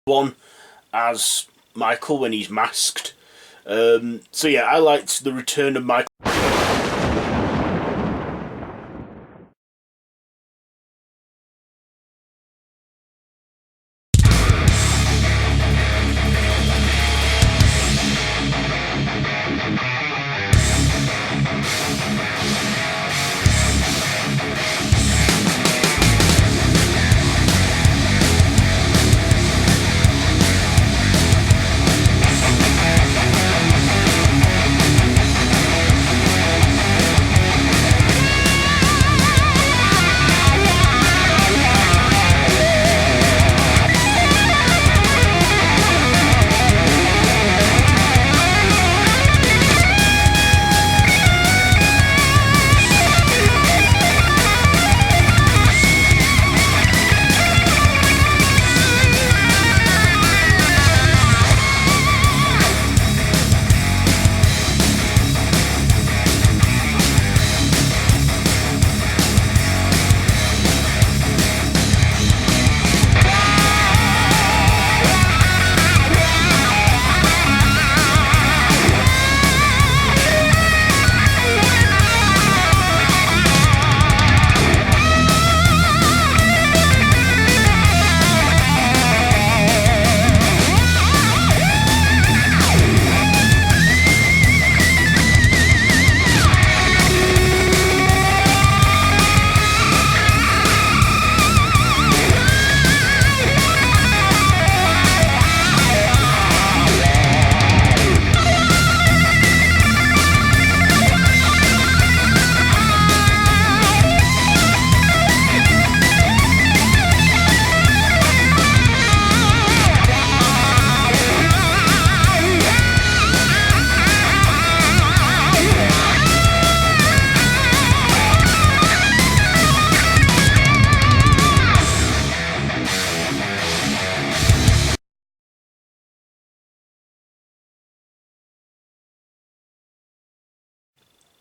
one as Michael when he's masked. So yeah, I liked the Return of Michael.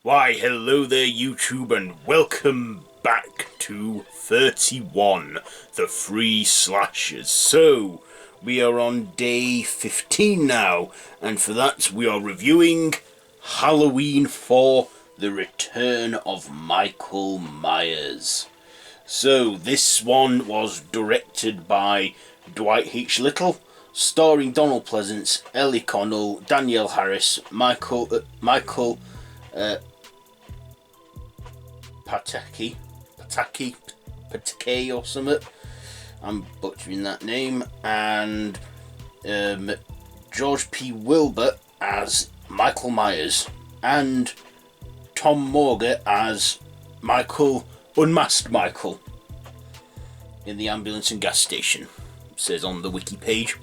Why, hello there YouTube, and welcome back to 31, the Free Slashers. So, we are on day 15 now, and for that we are reviewing Halloween 4, The Return of Micheal Myers. So, this one was directed by Dwight H. Little, starring Donald Pleasence, Ellie Cornell, Danielle Harris, Michael Pataki or something. I'm butchering that name. And George P. Wilbur as Micheal Myers, and Tom Morgan as Michael, unmasked Michael, in the ambulance and gas station. It says on the wiki page.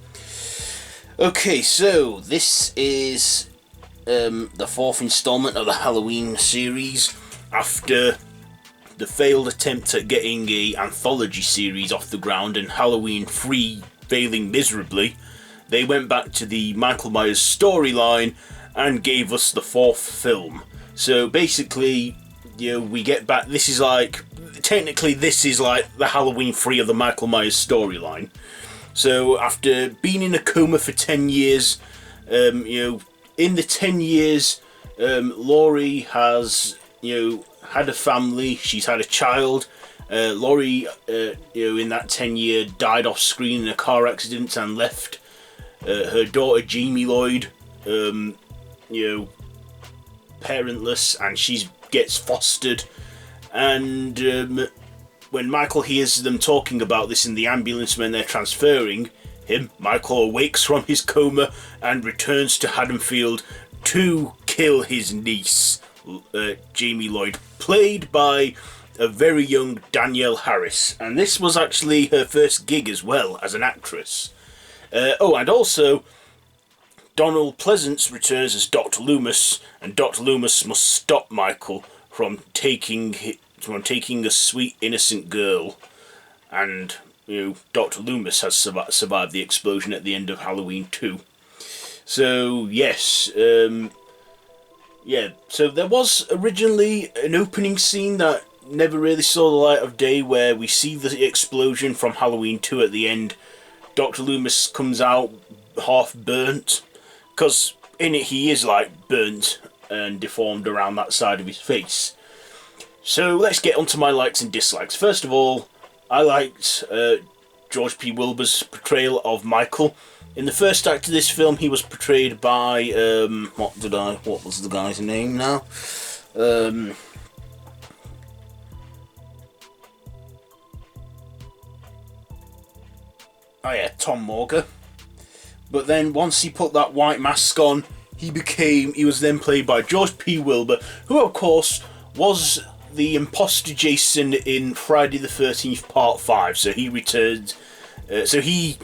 Okay, so this is the fourth installment of the Halloween series after the failed attempt at getting an anthology series off the ground and Halloween 3 failing miserably. They went back to the Micheal Myers storyline and gave us the fourth film. So basically, we get back. This is like the Halloween 3 of the Micheal Myers storyline. So after being in a coma for 10 years, in the 10 years, Laurie has, had a family. She's had a child. Laurie, in that 10-year, died off screen in a car accident and left her daughter Jamie Lloyd, parentless, and she gets fostered. And when Michael hears them talking about this in the ambulance when they're transferring him, Michael awakes from his coma and returns to Haddonfield to kill his niece, Jamie Lloyd, played by a very young Danielle Harris, and this was actually her first gig as well as an actress. And also Donald Pleasence returns as Dr. Loomis, and Dr. Loomis must stop Michael from taking a sweet innocent girl, and Dr. Loomis has survived the explosion at the end of Halloween 2. So yes, so there was originally an opening scene that never really saw the light of day, where we see the explosion from Halloween 2 at the end, Dr. Loomis comes out half burnt, because in it he is like burnt and deformed around that side of his face. So let's get onto my likes and dislikes. First of all, I liked George P. Wilbur's portrayal of Michael. In the first act of this film, he was portrayed by what was the guy's name now? Oh yeah, Tom Morgan. But then once he put that white mask on, he was then played by George P. Wilbur, who of course was the imposter Jason in Friday the 13th Part 5. So he returned. He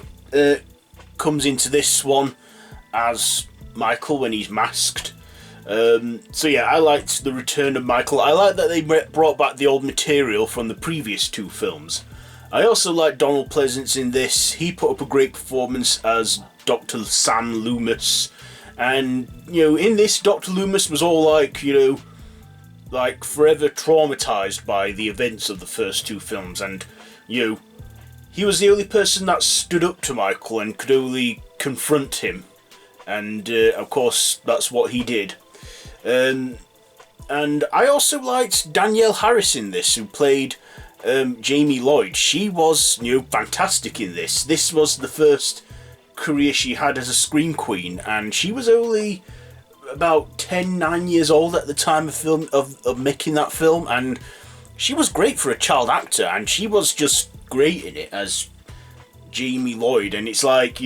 comes into this one as Michael when he's masked. So yeah, I liked the return of Michael. I like that they brought back the old material from the previous two films. I also like Donald Pleasence in this. He put up a great performance as Dr. Sam Loomis. And, in this, Dr. Loomis was all like forever traumatised by the events of the first two films. And, he was the only person that stood up to Michael and could only confront him. And, of course, that's what he did. And I also liked Danielle Harris in this, who played Jamie Lloyd. She was, fantastic in this. This was the first career she had as a scream queen, and she was only about 9 years old at the time of making that film, and she was great for a child actor, and she was just great in it as Jamie Lloyd. And it's like,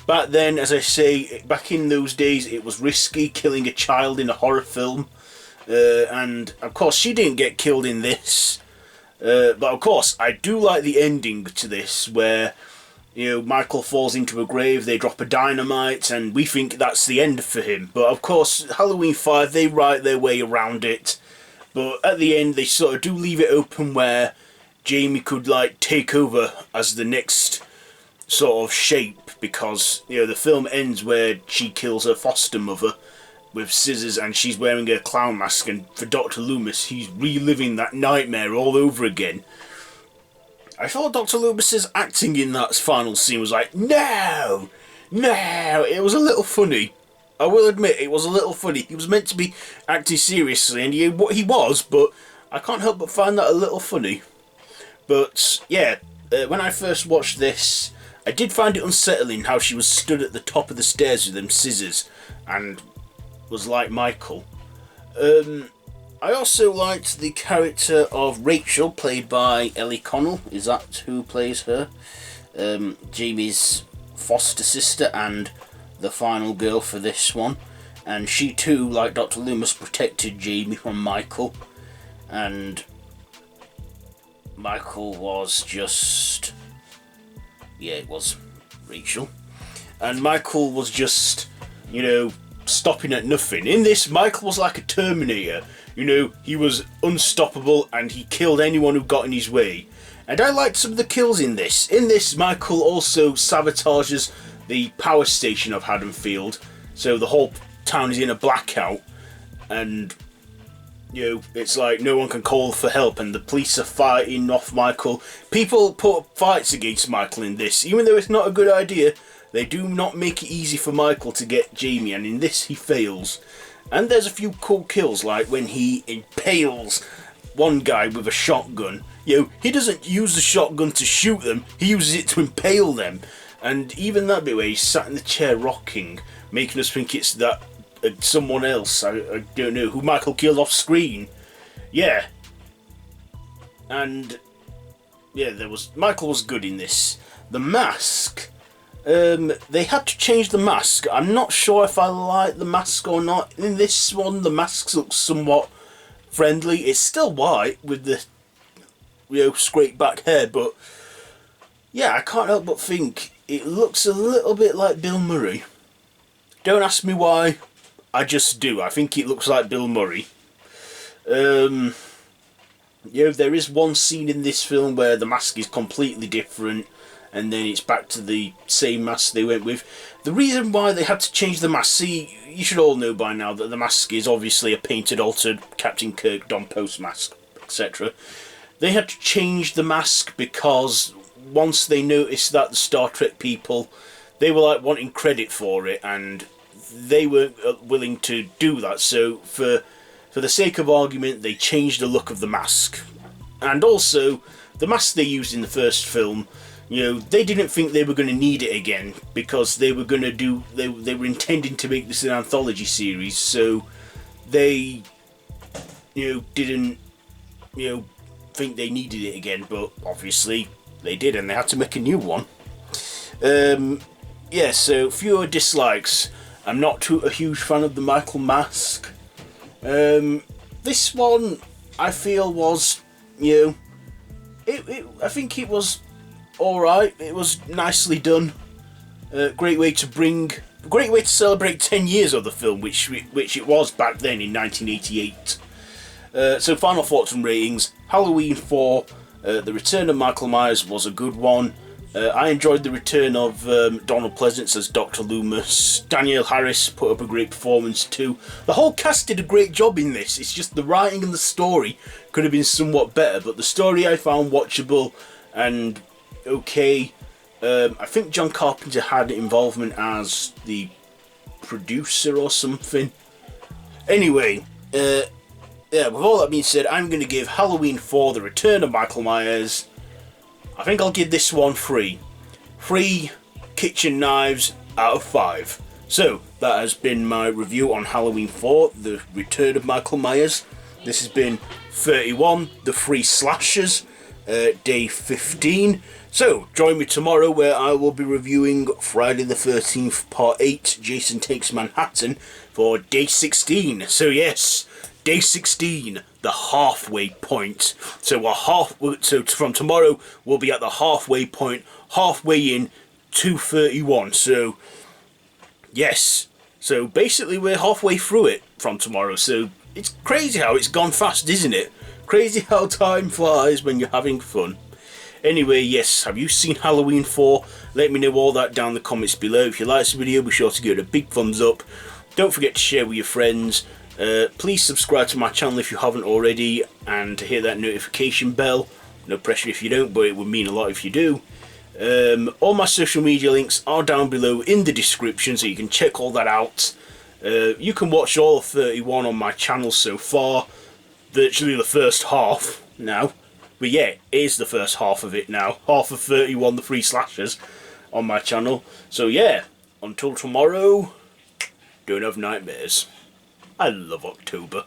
back then, as I say, back in those days, it was risky killing a child in a horror film, and of course she didn't get killed in this. But of course, I do like the ending to this, where Michael falls into a grave, they drop a dynamite, and we think that's the end for him. But of course, Halloween 5, they write their way around it. But at the end, they sort of do leave it open where Jamie could take over as the next sort of shape, because the film ends where she kills her foster mother with scissors, and she's wearing a clown mask, and for Dr. Loomis, he's reliving that nightmare all over again. I thought Dr. Loomis's acting in that final scene was like, no, it was a little funny. I will admit, it was a little funny. He was meant to be acting seriously, and he was, but I can't help but find that a little funny. But yeah, when I first watched this, I did find it unsettling how she was stood at the top of the stairs with them scissors, and was like Michael. I also liked the character of Rachel, played by Ellie Cornell. Is that who plays her? Jamie's foster sister and the final girl for this one. And she too, like Dr. Loomis, protected Jamie from Michael. And Michael was just... yeah, it was Rachel. And Michael was just, stopping at nothing. In this, Michael was like a Terminator. He was unstoppable, and he killed anyone who got in his way. And I liked some of the kills in this. In this, Michael also sabotages the power station of Haddonfield, so the whole town is in a blackout, and it's like no one can call for help, and the police are fighting off Michael. People put up fights against Michael in this, even though it's not a good idea. They do not make it easy for Michael to get Jamie, and in this he fails. And there's a few cool kills, like when he impales one guy with a shotgun. He doesn't use the shotgun to shoot them, he uses it to impale them. And even that bit where he's sat in the chair rocking, making us think it's that someone else, I don't know, who Michael killed off screen. Yeah. And yeah, Michael was good in this. The mask, they had to change the mask. I'm not sure if I like the mask or not. In this one, the mask looks somewhat friendly. It's still white with the scraped back hair, but yeah, I can't help but think it looks a little bit like Bill Murray. Don't ask me why, I just do. I think it looks like Bill Murray. There is one scene in this film where the mask is completely different, and then it's back to the same mask they went with. The reason why they had to change the mask, see, you should all know by now that the mask is obviously a painted, altered Captain Kirk Don Post mask, etc. They had to change the mask because once they noticed that the Star Trek people, they were like wanting credit for it, and they weren't willing to do that. So for the sake of argument, they changed the look of the mask. And also, the mask they used in the first film, you know, they didn't think they were going to need it again, because they were going to do, they were intending to make this an anthology series, so they, you know, didn't, you know, think they needed it again, but obviously they did, and they had to make a new one. Yeah, so fewer dislikes. I'm not a huge fan of the Michael mask. This one, I feel, was, you know, I think it was alright. It was nicely done. Great way to celebrate 10 years of the film, which it was back then in 1988. So final thoughts and ratings. Halloween 4, The Return of Micheal Myers was a good one. I enjoyed the return of Donald Pleasence as Dr. Loomis. Danielle Harris put up a great performance too. The whole cast did a great job in this. It's just the writing and the story could have been somewhat better, but the story I found watchable and okay. I think John Carpenter had involvement as the producer or something. Anyway, yeah, with all that being said, I'm going to give Halloween 4, The Return of Micheal Myers, I think I'll give this one 3 kitchen knives out of 5. So, that has been my review on Halloween 4, The Return of Micheal Myers. This has been 31, the 3 slashers, day 15. So, join me tomorrow where I will be reviewing Friday the 13th, Part 8, Jason Takes Manhattan, for day 16. So yes, day 16, the halfway point. So from tomorrow, we'll be at the halfway point, halfway in 231. So, yes. So basically, we're halfway through it from tomorrow. So it's crazy how it's gone fast, isn't it? Crazy how time flies when you're having fun. Anyway, yes, have you seen Halloween 4? Let me know all that down in the comments below. If you like this video, be sure to give it a big thumbs up. Don't forget to share with your friends. Please subscribe to my channel if you haven't already, and to hit that notification bell. No pressure if you don't, but it would mean a lot if you do. All my social media links are down below in the description, so you can check all that out. You can watch all of 31 on my channel so far. Virtually the first half now. But yeah, it is the first half of it now. Half of 31, the 3 slashers on my channel. So yeah, until tomorrow, don't have nightmares. I love October.